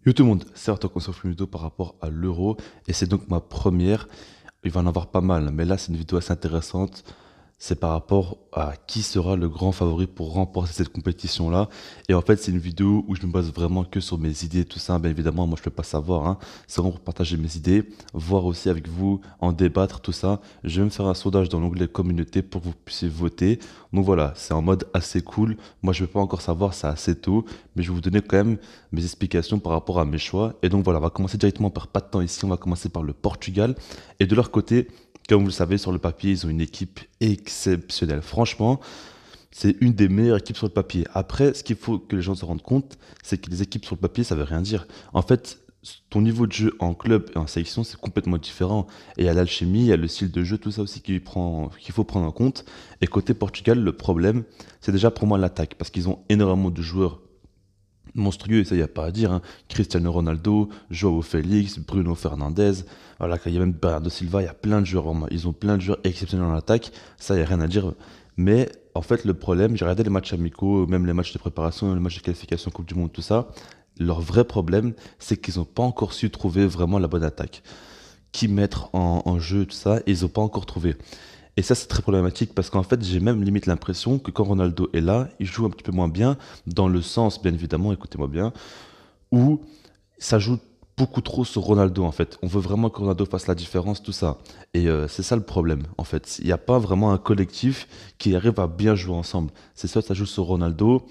Yo tout le monde, c'est Arthur qu'on s'offre une vidéo par rapport à l'euro et c'est donc ma première. Il va en avoir pas mal, mais là c'est une vidéo assez intéressante. C'est par rapport à qui sera le grand favori pour remporter cette compétition-là. Et en fait, c'est une vidéo où je me base vraiment que sur mes idées, tout ça. Bien évidemment, moi je peux pas savoir, hein. C'est vraiment pour partager mes idées, voir aussi avec vous, en débattre, tout ça. Je vais me faire un sondage dans l'onglet communauté pour que vous puissiez voter. Donc voilà, c'est en mode assez cool. Moi je ne peux pas encore savoir, c'est assez tôt, mais je vais vous donner quand même mes explications par rapport à mes choix. Et donc voilà, on va commencer directement par pas de temps ici, on va commencer par le Portugal. Et de leur côté, comme vous le savez, sur le papier, ils ont une équipe exceptionnelle. Franchement, c'est une des meilleures équipes sur le papier. Après, ce qu'il faut que les gens se rendent compte, c'est que les équipes sur le papier, ça veut rien dire. En fait, ton niveau de jeu en club et en sélection, c'est complètement différent. Et il y a l'alchimie, il y a le style de jeu, tout ça aussi qu'il faut prendre en compte. Et côté Portugal, le problème, c'est déjà pour moi l'attaque, parce qu'ils ont énormément de joueurs monstrueux, et ça, il n'y a pas à dire, hein. Cristiano Ronaldo, Joao Félix, Bruno Fernandes, voilà, il y a même Bernardo Silva, il y a plein de joueurs, vraiment. Ils ont plein de joueurs exceptionnels en attaque, ça, il n'y a rien à dire. Mais en fait, le problème, j'ai regardé les matchs amicaux, même les matchs de préparation, les matchs de qualification Coupe du Monde, tout ça. Leur vrai problème, c'est qu'ils n'ont pas encore su trouver vraiment la bonne attaque. Qui mettre en jeu, tout ça, et ils n'ont pas encore trouvé. Et ça, c'est très problématique parce qu'en fait, j'ai même limite l'impression que quand Ronaldo est là, il joue un petit peu moins bien, dans le sens, bien évidemment, écoutez-moi bien, où ça joue beaucoup trop sur Ronaldo en fait. On veut vraiment que Ronaldo fasse la différence, tout ça. Et c'est ça le problème en fait. Il n'y a pas vraiment un collectif qui arrive à bien jouer ensemble. C'est soit ça joue sur Ronaldo,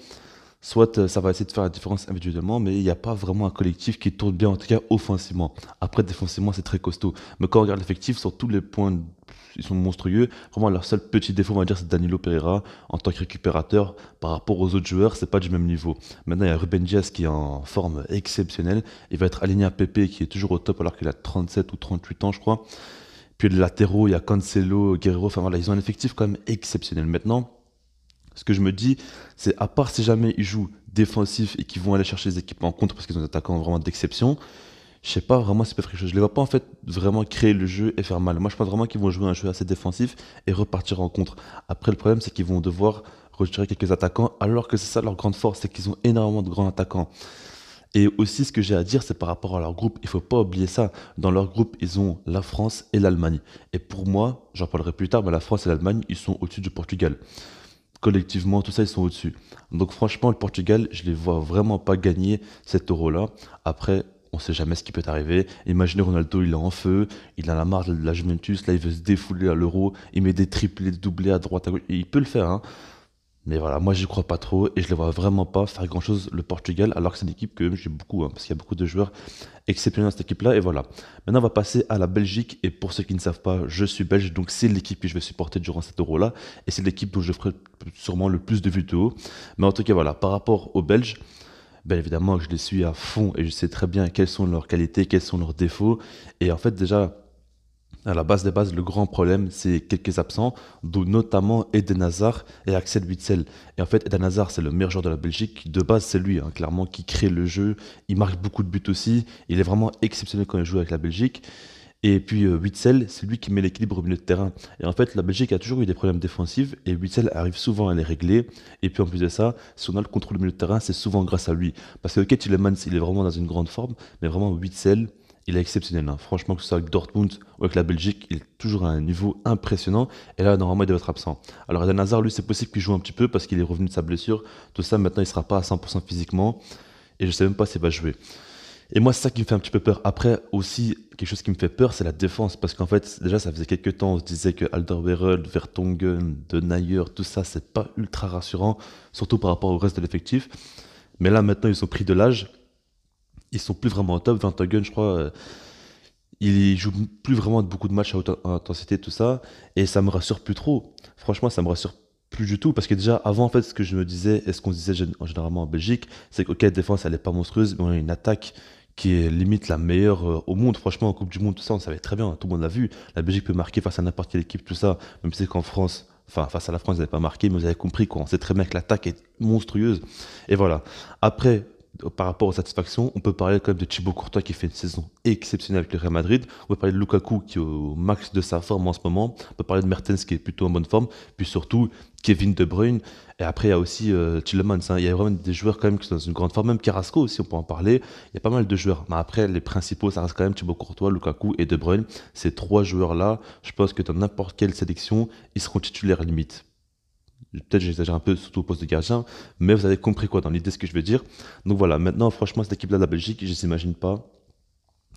soit ça va essayer de faire la différence individuellement, mais il n'y a pas vraiment un collectif qui tourne bien, en tout cas offensivement. Après, défensivement, c'est très costaud. Mais quand on regarde l'effectif, sur tous les points, ils sont monstrueux. Vraiment, leur seul petit défaut, on va dire, c'est Danilo Pereira en tant que récupérateur. Par rapport aux autres joueurs, c'est pas du même niveau. Maintenant, il y a Ruben Dias qui est en forme exceptionnelle. Il va être aligné à Pepe qui est toujours au top alors qu'il a 37 ou 38 ans, je crois. Puis les latéraux, il y a Cancelo, Guerrero. Enfin voilà, ils ont un effectif quand même exceptionnel. Maintenant, ce que je me dis, c'est à part si jamais ils jouent défensif et qu'ils vont aller chercher les équipes en contre parce qu'ils ont des attaquants vraiment d'exception, je sais pas vraiment s'ils peuvent faire quelque chose. Je les vois pas en fait vraiment créer le jeu et faire mal. Moi, je pense vraiment qu'ils vont jouer un jeu assez défensif et repartir en contre. Après, le problème, c'est qu'ils vont devoir retirer quelques attaquants alors que c'est ça leur grande force, c'est qu'ils ont énormément de grands attaquants. Et aussi, ce que j'ai à dire, c'est par rapport à leur groupe. Il faut pas oublier ça. Dans leur groupe, ils ont la France et l'Allemagne. Et pour moi, j'en parlerai plus tard, mais la France et l'Allemagne, ils sont au-dessus du Portugal collectivement, tout ça, ils sont au-dessus. Donc franchement, le Portugal, je les vois vraiment pas gagner cet euro-là. Après, on sait jamais ce qui peut arriver. Imaginez Ronaldo, il est en feu, il a la marge de la Juventus, là il veut se défouler à l'euro, il met des triplés, des doublés à droite, à gauche, et il peut le faire, hein. Mais voilà, moi j'y crois pas trop et je les vois vraiment pas faire grand-chose le Portugal, alors que c'est une équipe que j'aime beaucoup, hein, parce qu'il y a beaucoup de joueurs exceptionnels dans cette équipe-là. Et voilà. Maintenant, on va passer à la Belgique. Et pour ceux qui ne savent pas, je suis belge, donc c'est l'équipe que je vais supporter durant cet euro-là. Et c'est l'équipe dont je ferai sûrement le plus de vidéos. Mais en tout cas, voilà, par rapport aux Belges, bien évidemment, je les suis à fond et je sais très bien quelles sont leurs qualités, quels sont leurs défauts. Et en fait, déjà, à la base des bases, le grand problème, c'est quelques absents, dont notamment Eden Hazard et Axel Witsel. Et en fait, Eden Hazard, c'est le meilleur joueur de la Belgique. De base, c'est lui, hein, clairement, qui crée le jeu. Il marque beaucoup de buts aussi. Il est vraiment exceptionnel quand il joue avec la Belgique. Et puis Witsel, c'est lui qui met l'équilibre au milieu de terrain. Et en fait, la Belgique a toujours eu des problèmes défensifs et Witsel arrive souvent à les régler. Et puis en plus de ça, si on a le contrôle du milieu de terrain, c'est souvent grâce à lui. Parce que ok, Tielemans, il est vraiment dans une grande forme, mais vraiment Witsel, il est exceptionnel, hein. Franchement, que ce soit avec Dortmund ou avec la Belgique, il est toujours à un niveau impressionnant. Et là, normalement, il doit être absent. Alors, Eden Hazard, lui, c'est possible qu'il joue un petit peu parce qu'il est revenu de sa blessure. Tout ça, maintenant, il sera pas à 100% physiquement. Et je sais même pas s'il va jouer. Et moi, c'est ça qui me fait un petit peu peur. Après, aussi, quelque chose qui me fait peur, c'est la défense. Parce qu'en fait, déjà, ça faisait quelques temps, on se disait que Alderweireld, Vertonghen, De Nayer, tout ça, c'est pas ultra rassurant, surtout par rapport au reste de l'effectif. Mais là, maintenant, ils ont pris de l'âge. Ils sont plus vraiment au top. Vertonghen, je crois, il joue plus vraiment beaucoup de matchs à haute intensité, tout ça. Et ça me rassure plus trop. Franchement, ça me rassure plus du tout. Parce que déjà, avant, en fait, ce que je me disais, et ce qu'on se disait généralement en Belgique, c'est que, ok, la défense, elle est pas monstrueuse, mais on a une attaque qui est limite la meilleure au monde. Franchement, en Coupe du Monde, tout ça, on savait très bien. Tout le monde l'a vu. La Belgique peut marquer face à n'importe quelle équipe, tout ça. Même si c'est qu'en France, enfin, face à la France, ils n'avaient pas marqué, mais vous avez compris, quoi. On sait très bien que l'attaque est monstrueuse. Et voilà. Après, par rapport aux satisfactions, on peut parler quand même de Thibaut Courtois qui fait une saison exceptionnelle avec le Real Madrid. On peut parler de Lukaku qui est au max de sa forme en ce moment. On peut parler de Mertens qui est plutôt en bonne forme. Puis surtout, Kevin De Bruyne. Et après, il y a aussi Tielemans, hein. Il y a vraiment des joueurs quand même qui sont dans une grande forme. Même Carrasco aussi, on peut en parler. Il y a pas mal de joueurs. Mais après, les principaux, ça reste quand même Thibaut Courtois, Lukaku et De Bruyne. Ces trois joueurs-là, je pense que dans n'importe quelle sélection, ils seront titulaires limite. Peut-être j'exagère un peu, surtout au poste de gardien, mais vous avez compris quoi dans l'idée ce que je veux dire. Donc voilà, maintenant franchement cette équipe-là de la Belgique, je ne s'imagine pas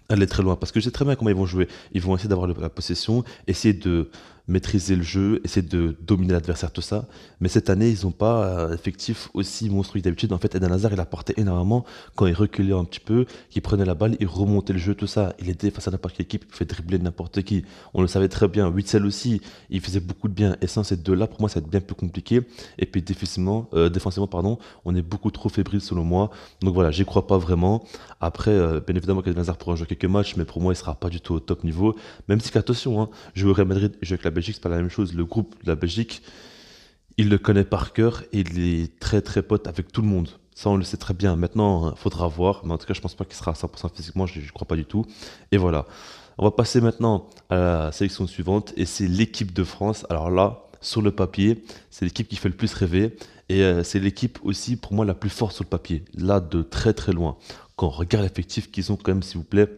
aller très loin parce que je sais très bien comment ils vont jouer. Ils vont essayer d'avoir la possession, essayer de maîtriser le jeu, essayer de dominer l'adversaire, tout ça. Mais cette année, ils n'ont pas effectif aussi monstrueux que d'habitude. En fait, Eden Hazard, il apportait énormément quand il reculait un petit peu, qu'il prenait la balle, il remontait le jeu, tout ça. Il était face à n'importe quelle équipe, il pouvait dribbler n'importe qui. On le savait très bien. Witsel aussi, il faisait beaucoup de bien. Et sans ces deux-là, pour moi, ça va être bien plus compliqué. Et puis défensivement, pardon, on est beaucoup trop fébrile selon moi. Donc voilà, j'y crois pas vraiment. Après, bien évidemment qu'Eden Hazard pourra jouer quelques matchs, mais pour moi, il sera pas du tout au top niveau. Même si, attention, hein, jouer au Real Madrid et jouer avec la Belgique, c'est pas la même chose. Le groupe de la Belgique, il le connaît par cœur et il est très très pote avec tout le monde. Ça, on le sait très bien. Maintenant, il faudra voir. Mais en tout cas, je pense pas qu'il sera à 100% physiquement. Je ne crois pas du tout. Et voilà. On va passer maintenant à la sélection suivante. Et c'est l'équipe de France. Alors là, sur le papier, c'est l'équipe qui fait le plus rêver. Et c'est l'équipe aussi, pour moi, la plus forte sur le papier. Là, de très très loin. Quand on regarde l'effectif qu'ils ont quand même, s'il vous plaît,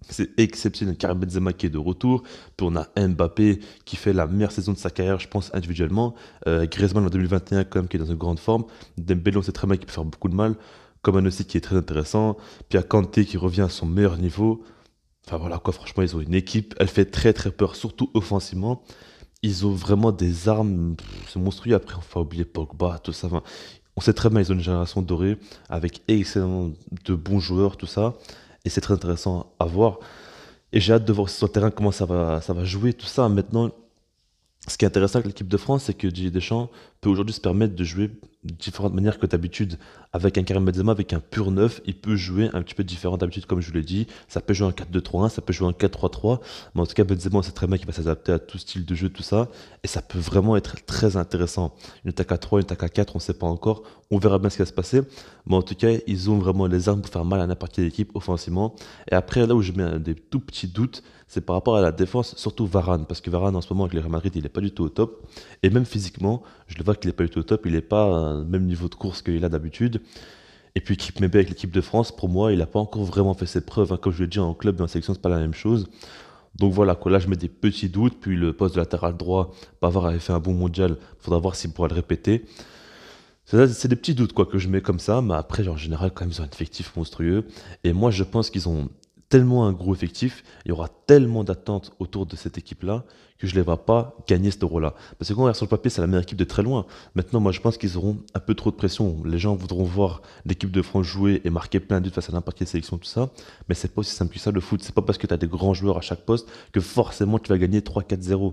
c'est exceptionnel. Karim Benzema qui est de retour. Puis on a Mbappé qui fait la meilleure saison de sa carrière, je pense, individuellement. Griezmann en 2021, quand même, qui est dans une grande forme. Dembélé, on sait très bien qu'il peut faire beaucoup de mal. Coman aussi qui est très intéressant. Puis il y a Kanté qui revient à son meilleur niveau. Enfin voilà quoi, franchement, ils ont une équipe. Elle fait très très peur, surtout offensivement. Ils ont vraiment des armes. C'est monstrueux. Après, on va oublier Pogba, tout ça. Enfin, on sait très bien, ils ont une génération dorée avec excellent de bons joueurs, tout ça. Et c'est très intéressant à voir. Et j'ai hâte de voir sur le terrain comment ça va jouer, tout ça. Maintenant, ce qui est intéressant avec l'équipe de France, c'est que Didier Deschamps peut aujourd'hui se permettre de jouer de différentes manières que d'habitude. Avec un Karim Benzema, avec un pur neuf, il peut jouer un petit peu différent d'habitude, comme je vous l'ai dit. Ça peut jouer en 4-2-3-1, ça peut jouer en 4-3-3. Mais en tout cas, Benzema, on sait très bien qu'il va s'adapter à tout style de jeu, tout ça. Et ça peut vraiment être très intéressant. Une attaque à 3, une attaque à 4, on ne sait pas encore. On verra bien ce qui va se passer. Mais en tout cas, ils ont vraiment les armes pour faire mal à n'importe quelle équipe offensivement. Et après, là où je mets des tout petits doutes, c'est par rapport à la défense, surtout Varane. Parce que Varane, en ce moment, avec le Real Madrid, il n'est pas du tout au top. Et même physiquement, je le vois qu'il n'est pas du tout au top. Il n'est pas à un même niveau de course qu'il a d'habitude. Et puis, Kip Mebe avec l'équipe de France, pour moi, il n'a pas encore vraiment fait ses preuves, hein. Comme je l'ai dit, en club et en sélection, c'est pas la même chose. Donc voilà, quoi, là, je mets des petits doutes. Puis le poste de latéral droit, Pavard avait fait un bon mondial. Il faudra voir s'il pourra le répéter. C'est des petits doutes quoi, que je mets comme ça. Mais après, genre, en général, quand même, ils ont un effectif monstrueux. Et moi, je pense qu'ils ont tellement un gros effectif. Il y aura tellement d'attentes autour de cette équipe-là que je ne les vois pas gagner ce euro-là. Parce que quand on regarde sur le papier, c'est la meilleure équipe de très loin. Maintenant, moi, je pense qu'ils auront un peu trop de pression. Les gens voudront voir l'équipe de France jouer et marquer plein de buts face à n'importe quelle sélection, tout ça. Mais c'est pas aussi simple que ça, le foot. C'est pas parce que tu as des grands joueurs à chaque poste que forcément tu vas gagner 3-4-0.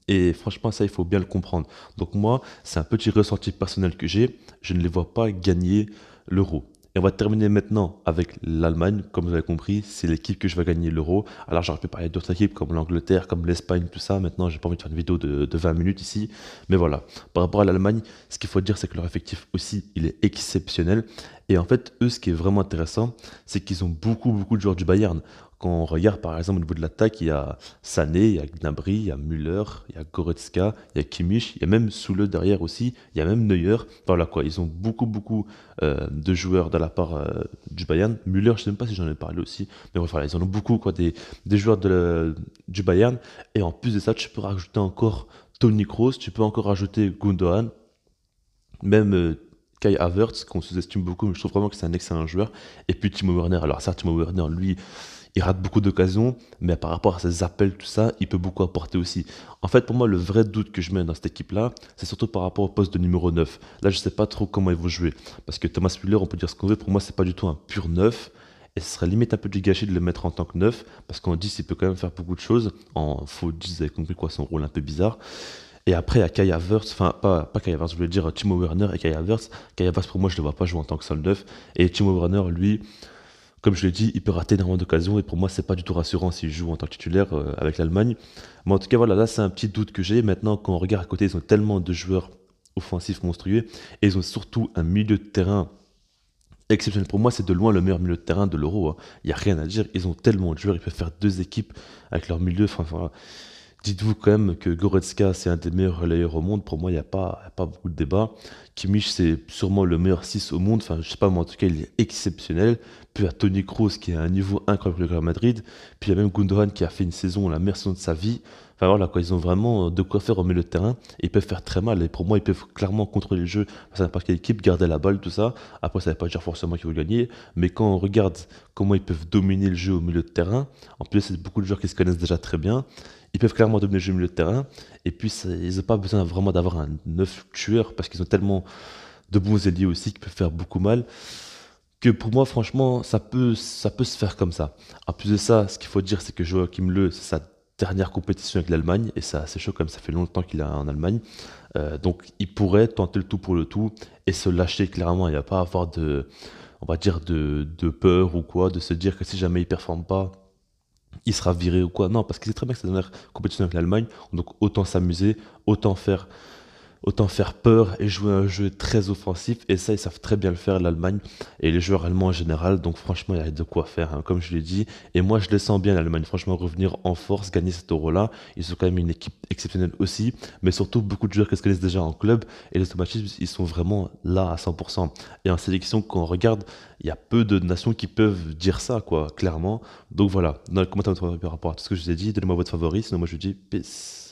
Et franchement, ça, il faut bien le comprendre. Donc moi, c'est un petit ressenti personnel que j'ai. Je ne les vois pas gagner l'euro. Et on va terminer maintenant avec l'Allemagne. Comme vous avez compris, c'est l'équipe que je vais gagner l'euro. Alors j'aurais pu parler d'autres équipes comme l'Angleterre, comme l'Espagne, tout ça. Maintenant, j'ai pas envie de faire une vidéo de 20 minutes ici. Mais voilà, par rapport à l'Allemagne, ce qu'il faut dire, c'est que leur effectif aussi, il est exceptionnel. Et en fait, eux, ce qui est vraiment intéressant, c'est qu'ils ont beaucoup, beaucoup de joueurs du Bayern. Quand on regarde par exemple au niveau de l'attaque, il y a Sané, il y a Gnabry, il y a Müller, il y a Goretzka, il y a Kimmich, il y a même Soule derrière aussi, il y a même Neuer. Voilà quoi, ils ont beaucoup beaucoup de joueurs de la part du Bayern. Müller, je ne sais même pas si j'en ai parlé aussi, mais bref, voilà, ils en ont beaucoup quoi, des joueurs du Bayern. Et en plus de ça, tu peux rajouter encore Toni Kroos, tu peux encore rajouter Gundogan, même Kai Havertz, qu'on sous-estime beaucoup, mais je trouve vraiment que c'est un excellent joueur. Et puis Timo Werner. Alors ça, Timo Werner, lui, il rate beaucoup d'occasions, mais par rapport à ses appels, tout ça, il peut beaucoup apporter aussi. En fait, pour moi, le vrai doute que je mets dans cette équipe-là, c'est surtout par rapport au poste de numéro 9. Là, je ne sais pas trop comment ils vont jouer. Parce que Thomas Müller, on peut dire ce qu'on veut, pour moi, c'est pas du tout un pur neuf. Et ce serait limite un peu du gâchis de le mettre en tant que neuf, parce qu'en 10, il peut quand même faire beaucoup de choses. En faux 10, vous avez compris quoi, son rôle un peu bizarre. Et après, il y a Kai Havertz, enfin, pas Kai Havertz, je voulais dire Timo Werner et Kai Havertz. Kai Havertz, pour moi, je ne le vois pas jouer en tant que seul neuf. Et Timo Werner, lui, comme je l'ai dit, il peut rater énormément d'occasions et pour moi, c'est pas du tout rassurant s'il joue en tant que titulaire avec l'Allemagne. Mais en tout cas, voilà, là, c'est un petit doute que j'ai. Maintenant, quand on regarde à côté, ils ont tellement de joueurs offensifs monstrueux et ils ont surtout un milieu de terrain exceptionnel. Pour moi, c'est de loin le meilleur milieu de terrain de l'Euro, hein. Il y a rien à dire. Ils ont tellement de joueurs, ils peuvent faire 2 équipes avec leur milieu. Enfin, voilà. Dites-vous quand même que Goretzka, c'est un des meilleurs relayeurs au monde. Pour moi, il y a pas beaucoup de débat. Kimmich, c'est sûrement le meilleur 6 au monde. Enfin, je sais pas, mais en tout cas, il est exceptionnel. Puis il y a Toni Kroos qui a un niveau incroyable avec le Real Madrid. Puis il y a même Gundogan qui a fait une saison, la meilleure saison de sa vie. Enfin voilà, quoi, ils ont vraiment de quoi faire au milieu de terrain. Et ils peuvent faire très mal. Et pour moi, ils peuvent clairement contrôler le jeu face à n'importe quelle équipe, garder la balle, tout ça. Après, ça ne veut pas dire forcément qu'ils vont gagner. Mais quand on regarde comment ils peuvent dominer le jeu au milieu de terrain, en plus, c'est beaucoup de joueurs qui se connaissent déjà très bien. Ils peuvent clairement dominer le jeu au milieu de terrain. Et puis, ils n'ont pas besoin vraiment d'avoir un neuf tueur parce qu'ils ont tellement de bons ailiers aussi qui peuvent faire beaucoup mal. Que pour moi, franchement, ça peut se faire comme ça. En plus de ça, ce qu'il faut dire, c'est que Joachim Löw, c'est sa dernière compétition avec l'Allemagne. Et ça, c'est chaud comme ça fait longtemps qu'il est en Allemagne. Donc, il pourrait tenter le tout pour le tout et se lâcher clairement. Il n'y a pas à avoir de, on va dire, de peur ou quoi, de se dire que si jamais il ne performe pas, il sera viré ou quoi. Non, parce qu'il sait très bien que c'est la dernière compétition avec l'Allemagne. Donc autant s'amuser, autant faire, autant faire peur et jouer un jeu très offensif. Et ça, ils savent très bien le faire, l'Allemagne et les joueurs allemands en général. Donc franchement, il y a de quoi faire, hein, comme je l'ai dit. Et moi, je les sens bien, l'Allemagne. Franchement, revenir en force, gagner cet euro-là. Ils sont quand même une équipe exceptionnelle aussi. Mais surtout, beaucoup de joueurs qui se connaissent déjà en club. Et les automatismes, ils sont vraiment là à 100%. Et en sélection, quand on regarde, il y a peu de nations qui peuvent dire ça, quoi, clairement. Donc voilà, dans les commentaires par rapport à tout ce que je vous ai dit, donnez-moi votre favori, sinon moi je vous dis peace.